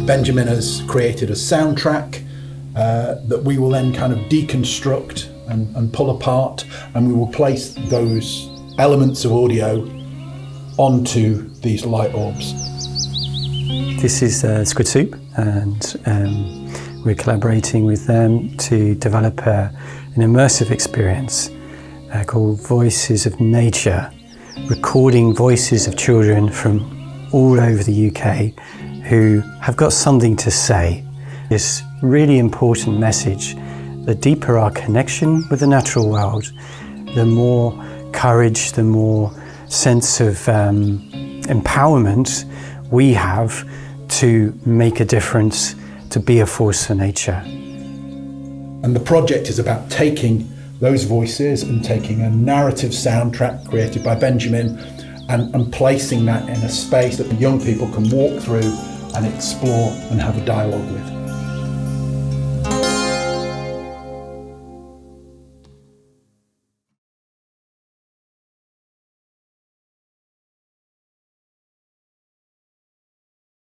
Benjamin has created a soundtrack that we will then kind of deconstruct and pull apart, and we will place those elements of audio onto these light orbs. This is Squidsoup, and we're collaborating with them to develop an immersive experience called Voices of Nature, recording voices of children from all over the UK who have got something to say. This really important message: the deeper our connection with the natural world, the more courage, the more sense of empowerment we have to make a difference, to be a force for nature. And the project is about taking those voices and taking a narrative soundtrack created by Benjamin and placing that in a space that the young people can walk through and explore and have a dialogue with.